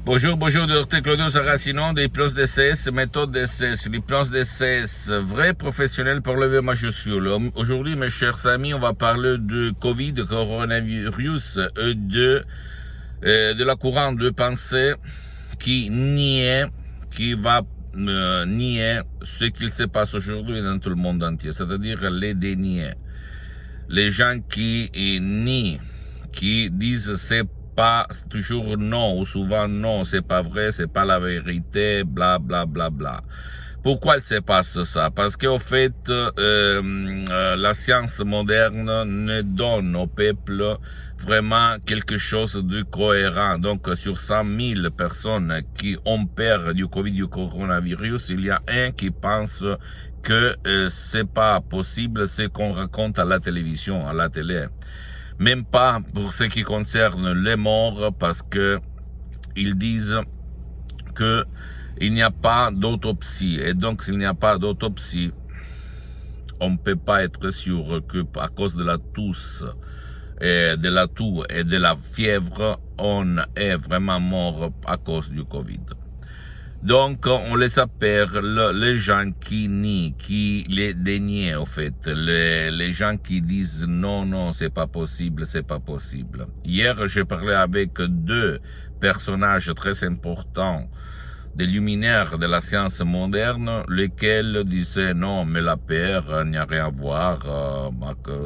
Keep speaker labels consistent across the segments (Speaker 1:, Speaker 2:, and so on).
Speaker 1: Bonjour, bonjour, docteur Claudio Saracino d'Hypnose DCS, méthode DCS, l'hypnose DCS, vrai professionnel pour lever majuscule. Aujourd'hui, mes chers amis, on va parler de Covid, de coronavirus, de la courante de pensée qui va nier ce qu'il se passe aujourd'hui dans tout le monde entier, c'est-à-dire les dénier. Les gens qui nient, qui disent c'est pas toujours non, ou souvent non, c'est pas vrai, c'est pas la vérité, bla bla bla bla. Pourquoi il se passe ça? Parce qu'au fait, la science moderne ne donne au peuple vraiment quelque chose de cohérent. Donc, sur 100 000 personnes qui ont peur du Covid, du coronavirus, il y a un qui pense que c'est pas possible ce qu'on raconte à la télévision, à la télé. Même pas pour ce qui concerne les morts, parce que ils disent que il n'y a pas d'autopsie. Et donc, s'il n'y a pas d'autopsie, on ne peut pas être sûr que à cause de la toux et de la toux et de la fièvre, on est vraiment mort à cause du Covid. Donc, on les appelle les gens qui nient, qui les dénient, en fait. Les gens qui disent non, non, c'est pas possible, c'est pas possible. Hier, j'ai parlé avec deux personnages très importants, des luminaires de la science moderne, lesquels disaient non, mais la peur n'y a rien à voir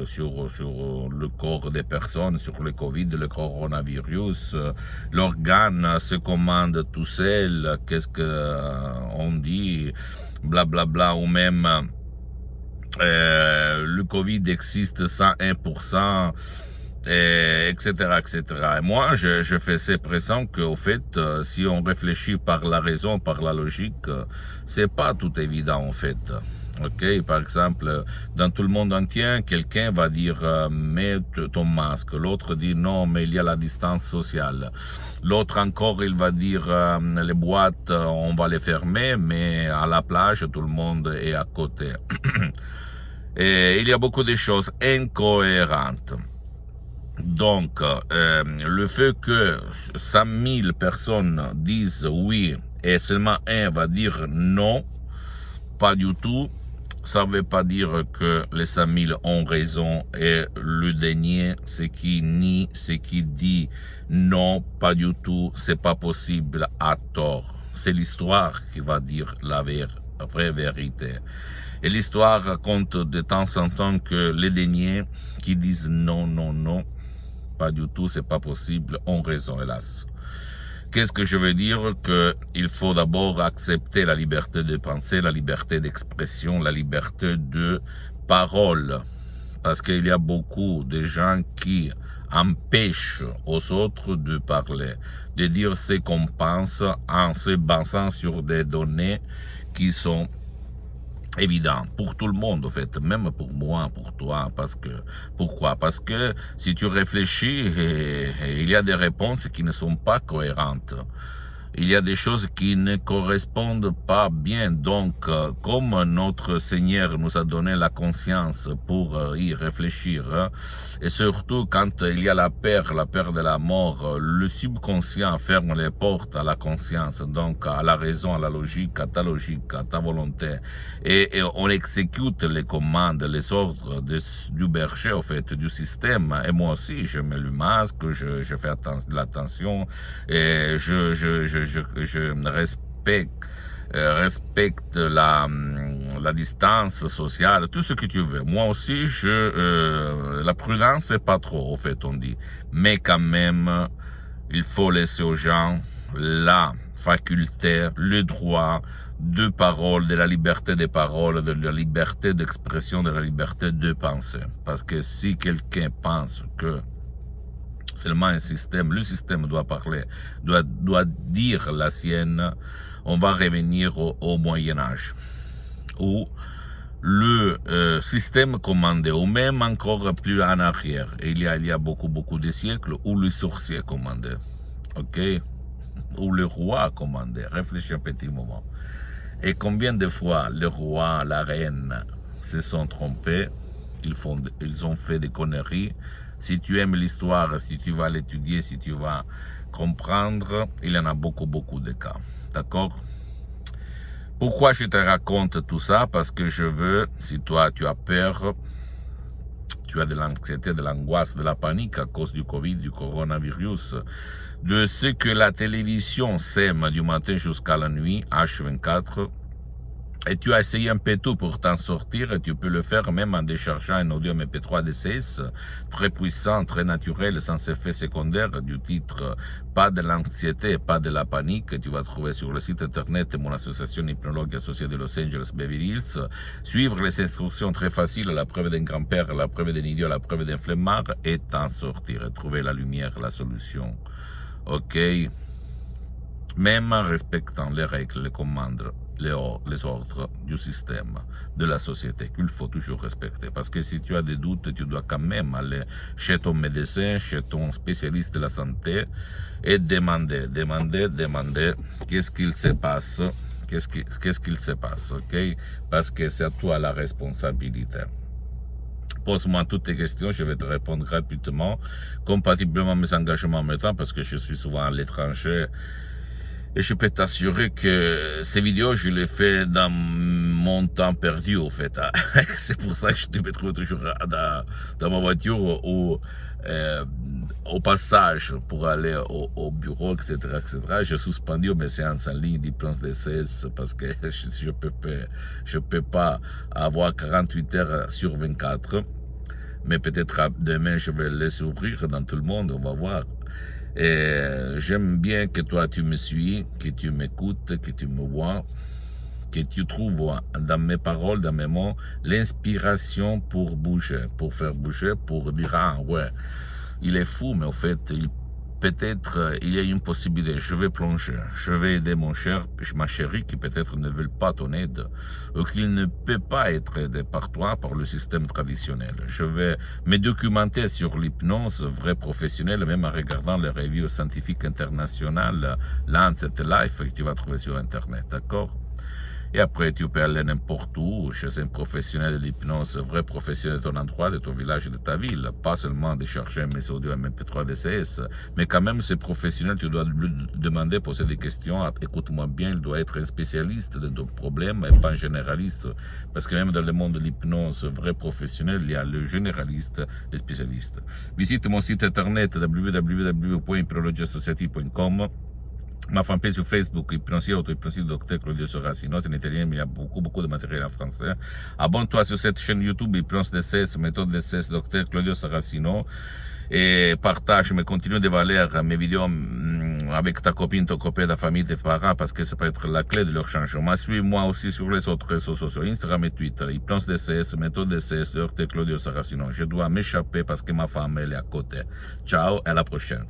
Speaker 1: sur le corps des personnes, sur le Covid, le coronavirus. L'organe se commande tout seul, qu'est-ce que on dit, blablabla, bla, bla, ou même le Covid existe 101%. Etc., etc. Et moi, je fais cette pression qu'au fait, si on réfléchit par la raison, par la logique, c'est pas tout évident, en fait. Ok, par exemple, dans tout le monde entier, quelqu'un va dire mets ton masque, l'autre dit non, mais il y a la distance sociale. L'autre encore, il va dire les boîtes, on va les fermer, mais à la plage, tout le monde est à côté. Et il y a beaucoup de choses incohérentes. Donc, le fait que 100 000 personnes disent oui et seulement un va dire non, pas du tout, ça ne veut pas dire que les 100 000 ont raison et le dernier, ce qui nie, ce qui dit non, pas du tout, c'est pas possible, à tort. C'est l'histoire qui va dire la vraie vérité. Et l'histoire raconte de temps en temps que les derniers qui disent non, non, non, pas du tout, c'est pas possible, ont raison, hélas. Qu'est-ce que je veux dire? Que il faut d'abord accepter la liberté de penser, la liberté d'expression, la liberté de parole. Parce qu'il y a beaucoup de gens qui empêchent aux autres de parler, de dire ce qu'on pense en se basant sur des données qui sont évident pour tout le monde, en fait, même pour moi, pour toi, pourquoi? Parce que si tu réfléchis, il y a des réponses qui ne sont pas cohérentes. Il y a des choses qui ne correspondent pas bien. Donc, comme notre Seigneur nous a donné la conscience pour y réfléchir, et surtout quand il y a la peur de la mort, le subconscient ferme les portes à la conscience, donc à la raison, à la logique, à ta volonté. Et on exécute les commandes, les ordres du berger, en fait, du système. Et moi aussi, je mets le masque, je fais l'attention, et je respecte la distance sociale, tout ce que tu veux. Moi aussi, la prudence, c'est pas trop, au fait, on dit. Mais quand même, il faut laisser aux gens la faculté, le droit de parole, de la liberté de parole, de la liberté d'expression, de la liberté de penser. Parce que si quelqu'un pense que seulement un système, le système doit parler, doit dire la sienne, on va revenir au Moyen-Âge, où le système commandait, ou même encore plus en arrière, il y a beaucoup de siècles, où le sorcier commandait, ok, où le roi commandait. Réfléchis un petit moment. Et combien de fois le roi, la reine se sont trompés, ils ont fait des conneries. Si tu aimes l'histoire, si tu vas l'étudier, si tu vas comprendre, il y en a beaucoup de cas. D'accord? Pourquoi je te raconte tout ça? Parce que je veux, si toi tu as peur, tu as de l'anxiété, de l'angoisse, de la panique à cause du Covid, du coronavirus, de ce que la télévision sème du matin jusqu'à la nuit, H24, et tu as essayé un peu tout pour t'en sortir, et tu peux le faire même en déchargeant un audio MP3 DCS, très puissant, très naturel, sans effet secondaire, du titre « Pas de l'anxiété, pas de la panique », que tu vas trouver sur le site internet de mon association hypnologue associée de Los Angeles Beverly Hills. Suivre les instructions très faciles, la preuve d'un grand-père, la preuve d'un idiot, la preuve d'un flemmard, et t'en sortir, et trouver la lumière, la solution. Ok? Même en respectant les règles, les commandes, les ordres du système, de la société, qu'il faut toujours respecter. Parce que si tu as des doutes, tu dois quand même aller chez ton médecin, chez ton spécialiste de la santé, et demander, qu'est-ce qu'il se passe, qu'est-ce qu'il se passe, ok? Parce que c'est à toi la responsabilité. Pose-moi toutes tes questions, je vais te répondre gratuitement, compatiblement à mes engagements en même temps, parce que je suis souvent à l'étranger. Et je peux t'assurer que ces vidéos, je les fais dans mon temps perdu, au fait. C'est pour ça que je me trouve toujours dans ma voiture ou au passage pour aller au bureau, etc., etc. J'ai suspendu mes séances en ligne d'hypnose DCS parce que je peux pas avoir 48 heures sur 24. Mais peut-être demain, je vais les ouvrir dans tout le monde, on va voir. Et j'aime bien que toi tu me suis, que tu m'écoutes, que tu me vois, que tu trouves dans mes paroles, dans mes mots, l'inspiration pour bouger, pour faire bouger, pour dire ah ouais, il est fou, mais au fait, peut-être il y a une possibilité, je vais plonger, je vais aider mon cher, ma chérie qui peut-être ne veut pas ton aide, ou qu'il ne peut pas être aidé par toi, par le système traditionnel. Je vais me documenter sur l'hypnose vrai professionnel, même en regardant les reviews scientifiques internationales, Lancet Life, que tu vas trouver sur Internet, d'accord? Et après, tu peux aller n'importe où, chez un professionnel de l'hypnose, vrai professionnel de ton endroit, de ton village, de ta ville. Pas seulement de chercher mes audio MP3 DCS, mais quand même, ce professionnel, tu dois lui demander, poser des questions. Écoute-moi bien, il doit être un spécialiste de ton problème et pas un généraliste. Parce que même dans le monde de l'hypnose, vrai professionnel, il y a le généraliste, le spécialiste. Visite mon site internet www.hypnologiassociative.com. Ma fanpage sur Facebook, Hypnosie, auto-hypnosie, Dr Claudio Saracino, c'est en italien, mais il y a beaucoup de matériel en français. Abonne-toi sur cette chaîne YouTube, Hypnose DCS, méthode DCS, Dr Claudio Saracino, et partage, mais continue de valoir mes vidéos avec ta copine, ton copain, ta famille, tes parents, parce que ça peut être la clé de leur changement. Suis-moi aussi sur les autres réseaux sociaux, Instagram et Twitter, Hypnose DCS, méthode DCS, Dr Claudio Saracino. Je dois m'échapper parce que ma femme, elle est à côté. Ciao, à la prochaine.